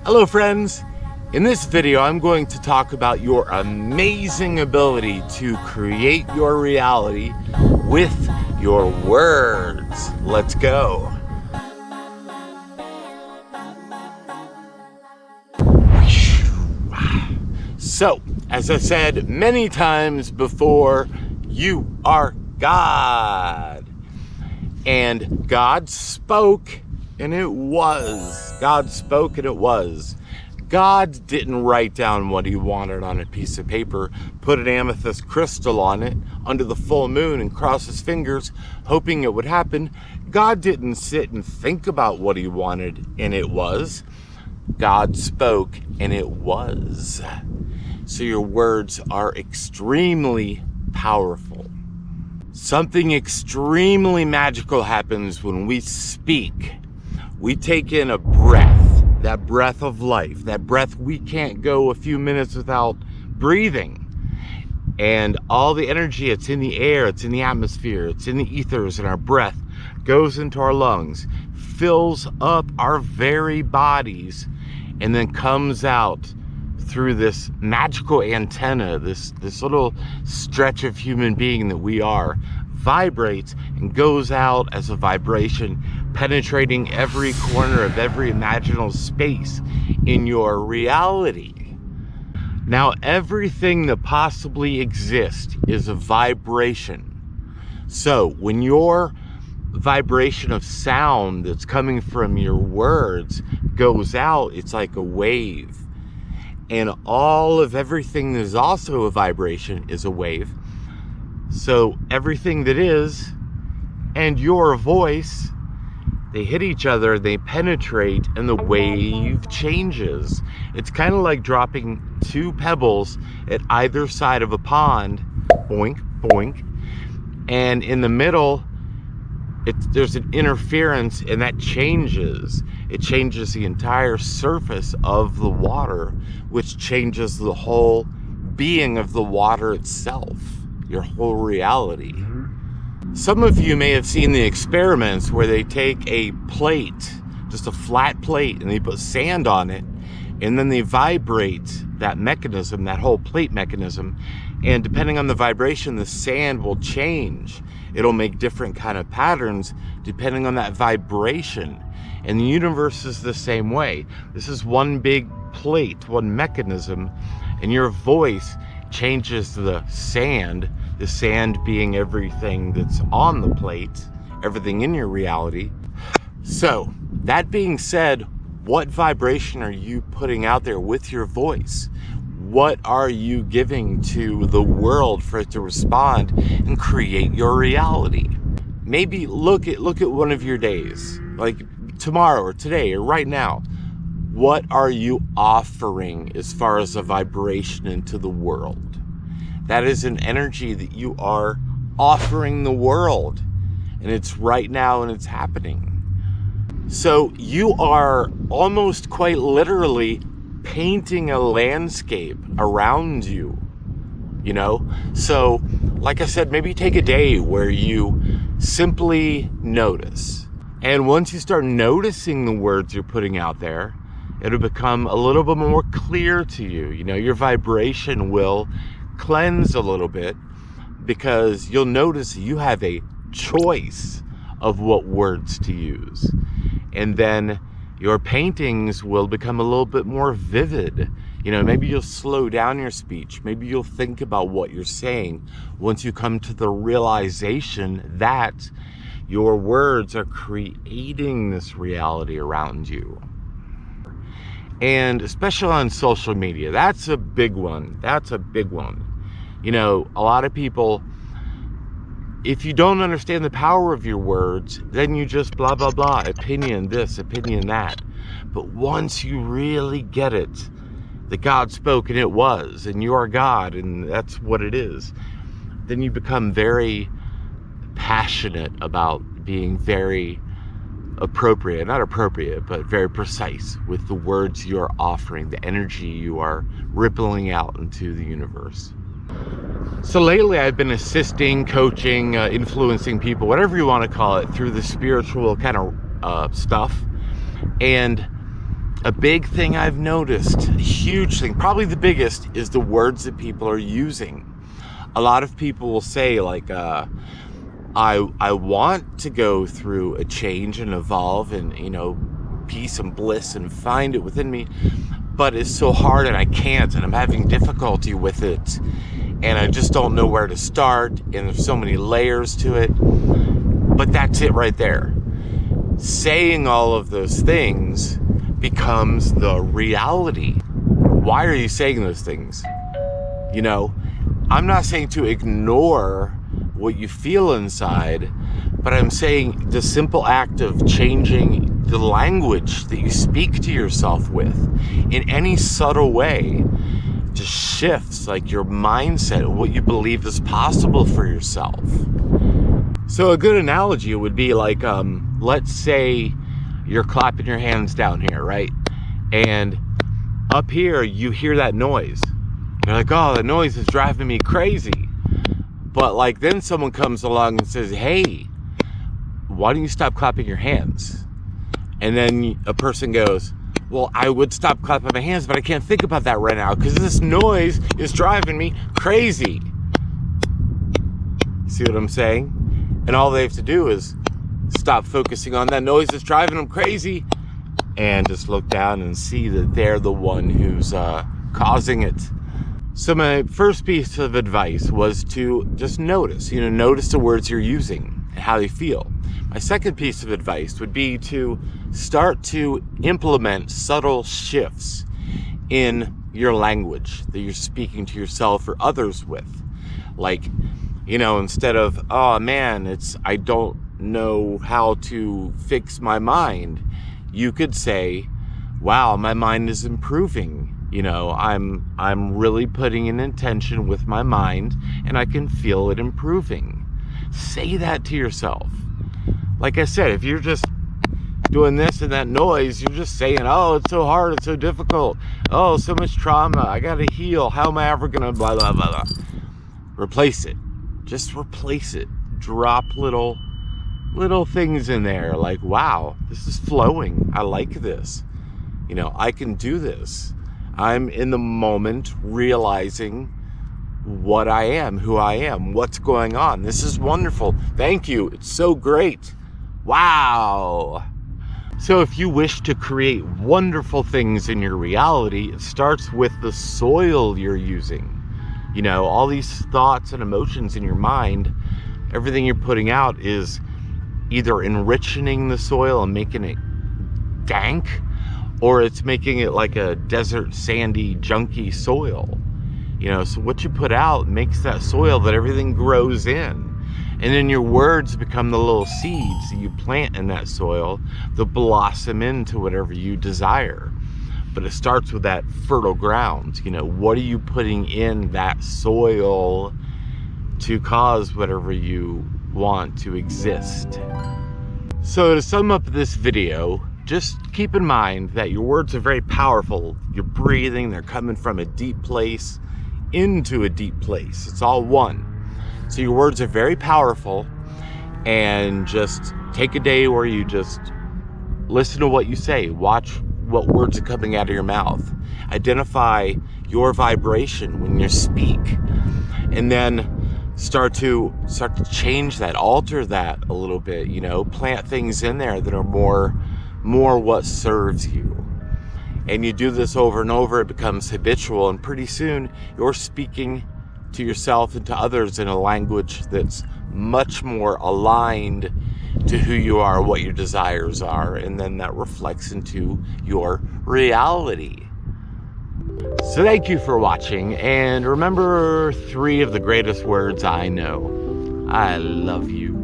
Hello friends! In this video I'm going to talk about your amazing ability to create your reality with your words. Let's go! So, as I said many times before, you are God. And God spoke and it was. God spoke and it was. God didn't write down what he wanted on a piece of paper, put an amethyst crystal on it under the full moon and cross his fingers hoping it would happen. God didn't sit and think about what he wanted and it was. God spoke and it was. So your words are extremely powerful. Something extremely magical happens when we speak. We take in a breath, that breath of life, that breath we can't go a few minutes without breathing. And all the energy, it's in the air, it's in the atmosphere, it's in the ethers, and our breath goes into our lungs, fills up our very bodies, and then comes out through this magical antenna, this little stretch of human being that we are, vibrates and goes out as a vibration, penetrating every corner of every imaginable space in your reality. Now, everything that possibly exists is a vibration. So when your vibration of sound that's coming from your words goes out, it's like a wave. And all of everything that is also a vibration is a wave. So everything that is and your voice, they hit each other, they penetrate, and the wave changes. It's kind of like dropping two pebbles at either side of a pond, boink, boink, and in the middle, there's an interference, and that changes. It changes the entire surface of the water, which changes the whole being of the water itself, your whole reality. Some of you may have seen the experiments where they take a plate, just a flat plate, and they put sand on it, and then they vibrate that mechanism, that whole plate mechanism, and depending on the vibration, the sand will change. It'll make different kind of patterns depending on that vibration. And the universe is the same way. This is one big plate, one mechanism, and your voice changes the sand being everything that's on the plate, everything in your reality. So, that being said, what vibration are you putting out there with your voice? What are you giving to the world for it to respond and create your reality? Maybe look at one of your days, like tomorrow or today or right now. What are you offering as far as a vibration into the world? That is an energy that you are offering the world, and it's right now and it's happening. So you are almost quite literally painting a landscape around you, you know? So, like I said, maybe take a day where you simply notice. And once you start noticing the words you're putting out there, it'll become a little bit more clear to you. You know, your vibration will cleanse a little bit because you'll notice you have a choice of what words to use. And then your paintings will become a little bit more vivid. You know, maybe you'll slow down your speech. Maybe you'll think about what you're saying once you come to the realization that your words are creating this reality around you. And especially on social media, that's a big one. That's a big one. You know, a lot of people, if you don't understand the power of your words, then you just blah, blah, blah, opinion this, opinion that. But once you really get it, that God spoke and it was, and you are God and that's what it is, then you become very passionate about being very appropriate, not appropriate, but very precise with the words you're offering, the energy you are rippling out into the universe. So lately I've been assisting, coaching, influencing people, whatever you want to call it, through the spiritual kind of stuff. And A big thing I've noticed, a huge thing, probably the biggest, is the words that people are using. A lot of people will say like, I want to go through a change and evolve and, peace and bliss and find it within me, but it's so hard and I can't, and I'm having difficulty with it, and I just don't know where to start, and there's so many layers to it. But that's it right there. Saying all of those things becomes the reality. Why are you saying those things? I'm not saying to ignore what you feel inside, but I'm saying the simple act of changing the language that you speak to yourself with in any subtle way just shifts like your mindset, what you believe is possible for yourself. So a good analogy would be like, let's say you're clapping your hands down here, right? And up here, you hear that noise. You're like, oh, the noise is driving me crazy. But like then someone comes along and says, hey, why don't you stop clapping your hands? And then a person goes, well, I would stop clapping my hands, but I can't think about that right now because this noise is driving me crazy. See what I'm saying? And all they have to do is stop focusing on that noise that's driving them crazy and just look down and see that they're the one who's causing it. So my first piece of advice was to just notice the words you're using and how they feel. My second piece of advice would be to start to implement subtle shifts in your language that you're speaking to yourself or others with. Like, instead of, oh man, I don't know how to fix my mind, you could say, wow, my mind is improving. I'm really putting an intention with my mind and I can feel it improving. Say that to yourself. Like I said, if you're just doing this and that noise, you're just saying, oh, it's so hard, it's so difficult. Oh, so much trauma, I gotta heal. How am I ever gonna blah, blah, blah, blah. Replace it. Just replace it. Drop little things in there like, wow, this is flowing. I like this. I can do this. I'm in the moment realizing what I am, who I am, what's going on. This is wonderful. Thank you. It's so great. Wow. So if you wish to create wonderful things in your reality, it starts with the soil you're using. All these thoughts and emotions in your mind, everything you're putting out is either enriching the soil and making it dank, or it's making it like a desert, sandy, junky soil. So what you put out makes that soil that everything grows in. And then your words become the little seeds that you plant in that soil that blossom into whatever you desire. But it starts with that fertile ground. What are you putting in that soil to cause whatever you want to exist? So to sum up this video, just keep in mind that your words are very powerful. You're breathing, they're coming from a deep place into a deep place. It's all one. So your words are very powerful, and just take a day where you just listen to what you say. Watch what words are coming out of your mouth. Identify your vibration when you speak, and then start to change that, alter that a little bit. Plant things in there that are more what serves you. And you do this over and over, it becomes habitual, and pretty soon you're speaking to yourself and to others in a language that's much more aligned to who you are, what your desires are, and then that reflects into your reality. So thank you for watching, and remember 3 of the greatest words I know. I love you.